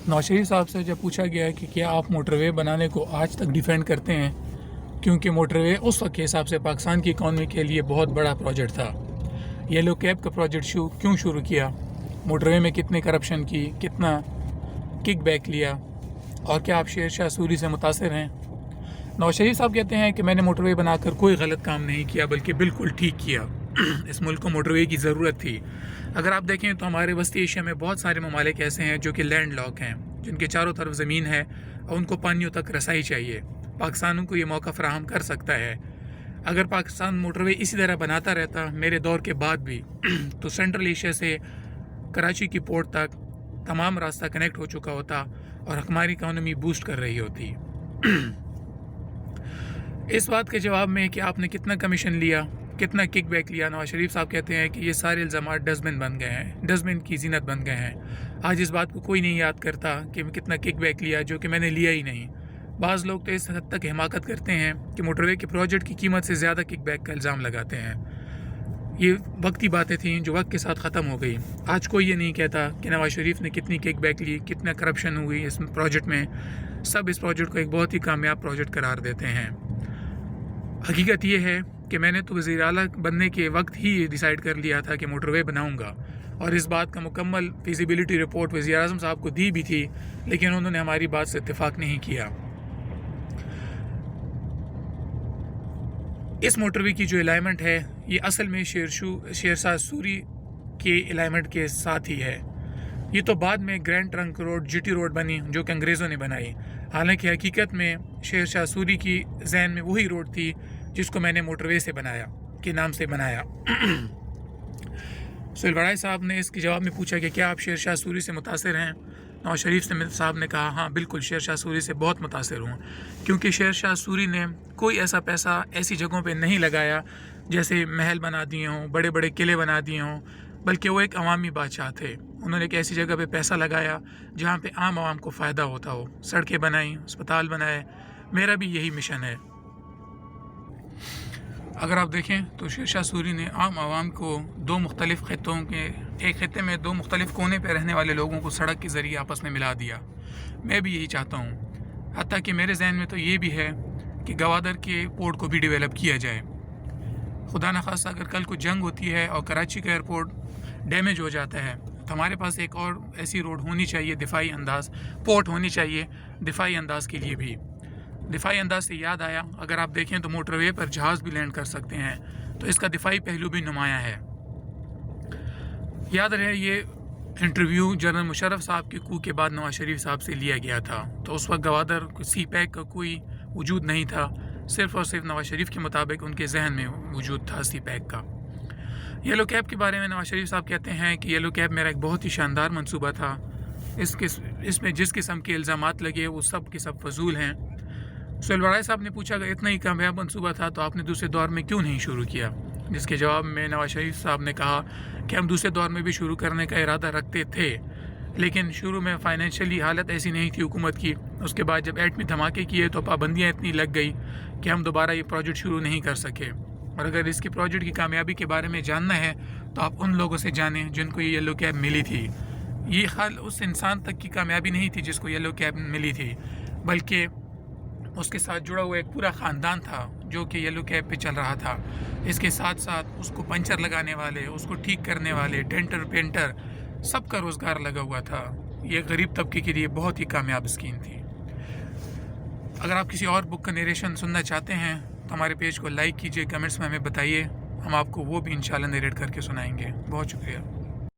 नवाज शरीफ साहब से जब पूछा गया कि क्या आप मोटरवे बनाने को आज तक डिफेंड करते हैं, क्योंकि मोटरवे उस वक्त के हिसाब से पाकिस्तान की इकॉनमी के लिए बहुत बड़ा प्रोजेक्ट था। येलो कैब का प्रोजेक्ट क्यों शुरू किया, मोटरवे में कितने करप्शन की, कितना किक बैक लिया, और क्या आप शेर शाह सूरी से मुतासिर हैं? नवाज शरीफ साहब कहते हैं कि मैंने मोटरवे बनाकर कोई गलत काम नहीं किया, बल्कि बिल्कुल ठीक किया। इस मुल्क को मोटरवे की ज़रूरत थी। अगर आप देखें तो हमारे वस्ती एशिया में बहुत सारे ममालिक ऐसे हैं जो कि लैंड लॉक हैं, जिनके चारों तरफ ज़मीन है और उनको पानियों तक रसाई चाहिए। पाकिस्तान को ये मौका फराहम कर सकता है। अगर पाकिस्तान मोटरवे इसी तरह बनाता रहता मेरे दौर के बाद भी तो सेंट्रल एशिया से कराची की पोर्ट तक तमाम रास्ता कनेक्ट हो चुका होता और हमारी इकॉनमी बूस्ट कर रही होती। इस बात के जवाब में कि आपने कितना कमीशन लिया, कितना किक बैक लिया, नवाज शरीफ साहब कहते हैं कि ये सारे इल्ज़ामात डस्टबिन बन गए हैं, डस्टबिन की ज़ीनत बन गए हैं। आज इस बात को कोई नहीं याद करता कि मैं कितना किक बैक लिया, जो कि मैंने लिया ही नहीं। बाज़ लोग तो इस हद तक हिमाकत करते हैं कि मोटरवे के प्रोजेक्ट की कीमत से ज़्यादा किक बैक का इल्ज़ाम लगाते हैं। ये वक्ती बातें थीं जो वक्त के साथ ख़त्म हो गई। आज कोई ये नहीं कहता कि नवाज शरीफ ने कितनी किक बैक ली, कितना करप्शन हुई इस प्रोजेक्ट में। सब इस प्रोजेक्ट को एक बहुत ही कामयाब प्रोजेक्ट करार देते हैं। हकीकत ये है कि मैंने तो वज़ीर आला बनने के वक्त ही ये डिसाइड कर लिया था कि मोटरवे बनाऊंगा, और इस बात का मुकम्मल फिजिबिलिटी रिपोर्ट वज़ीर आज़म साहब को दी भी थी, लेकिन उन्होंने हमारी बात से इत्तेफाक नहीं किया। इस मोटरवे की जो अलाइनमेंट है ये असल में शेर शाह सूरी के अलाइनमेंट के साथ ही है। ये तो बाद में grand trunk road GT road बनी, जो कि अंग्रेज़ों ने बनाई। हालांकि हकीकत में शेर शाह सूरी की जहन में वही रोड थी जिसको मैंने मोटरवे से बनाया के नाम से बनाया। सुलवड़ाई साहब ने इसके जवाब में पूछा कि क्या आप शेर शाह सूरी से मुतासिर हैं? नवाज शरीफ साहब ने कहा, हाँ बिल्कुल, शेर शाह सूरी से बहुत मुतासिर हूँ, क्योंकि शेर शाह सूरी ने कोई ऐसा पैसा ऐसी जगहों पे नहीं लगाया जैसे महल बना दिए हों, बड़े बड़े किले बना दिए हों, बल्कि वो एक अवामी बादशाह थे। उन्होंने एक ऐसी जगह पे पैसा लगाया जहाँ पे आम आवाम को फ़ायदा होता हो। सड़कें बनाई, अस्पताल बनाए। मेरा भी यही मिशन है। अगर आप देखें तो शेर शाह सूरी ने आम आवाम को दो मुख्तलिफ़ ख़ित्तों के एक ख़ित्ते में दो मुख्तलिफ़ कोने पर रहने वाले लोगों को सड़क के ज़रिए आपस में मिला दिया। मैं भी यही चाहता हूँ। हत्ता कि मेरे जहन में तो ये भी है कि गवादर के पोर्ट को भी डेवलप किया जाए। खुदा न खास्ता अगर कल को जंग होती है और कराची का एयरपोर्ट डैमेज हो जाता है तो हमारे पास एक और ऐसी रोड होनी चाहिए, दिफाई अंदाज़ पोर्ट होनी चाहिए दिफाई अंदाज़ के लिए भी। दिफाई अंदाज से याद आया, अगर आप देखें तो मोटरवे पर जहाज़ भी लैंड कर सकते हैं, तो इसका दिफाई पहलू भी नुमाया है। याद रहे ये इंटरव्यू जनरल मुशर्रफ साहब के कू के बाद नवाज शरीफ साहब से लिया गया था, तो उस वक्त गवादर सी पैक का कोई वजूद नहीं था। सिर्फ़ और सिर्फ नवाज शरीफ के मुताबिक उनके जहन में वजूद था सी पैक का। येलो कैब के बारे में नवाज शरीफ साहब कहते हैं कि येलो कैब मेरा एक बहुत ही शानदार मंसूबा था। इसमें जिस किस्म के इल्ज़ामात लगे वो सब के सब फजूल हैं। सुलवड़ाई साहब ने पूछा कि इतना ही कामयाब मंसूबा था तो आपने दूसरे दौर में क्यों नहीं शुरू किया? जिसके जवाब में नवाज शरीफ साहब ने कहा कि हम दूसरे दौर में भी शुरू करने का इरादा रखते थे, लेकिन शुरू में फ़ाइनेंशियली हालत ऐसी नहीं थी हुकूमत की। उसके बाद जब एटमी धमाके किए तो पाबंदियाँ इतनी लग गई कि हम दोबारा ये प्रोजेक्ट शुरू नहीं कर सके। और अगर इसके प्रोजेक्ट की कामयाबी के बारे में जानना है तो आप उन लोगों से जानें जिनको ये येलो कैब मिली थी। ये खाल उस इंसान तक की कामयाबी नहीं थी जिसको येलो कैब मिली थी, बल्कि उसके साथ जुड़ा हुआ एक पूरा ख़ानदान था जो कि येलो कैब पे चल रहा था। इसके साथ साथ उसको पंचर लगाने वाले, उसको ठीक करने वाले, डेंटर पेंटर, सबका रोज़गार लगा हुआ था। ये गरीब तबके के लिए बहुत ही कामयाब स्कीम थी। अगर आप किसी और बुक का नरेशन सुनना चाहते हैं तो हमारे पेज को लाइक कीजिए, कमेंट्स में हमें बताइए, हम आपको वो भी इंशाल्लाह नरेट करके सुनाएंगे। बहुत शुक्रिया।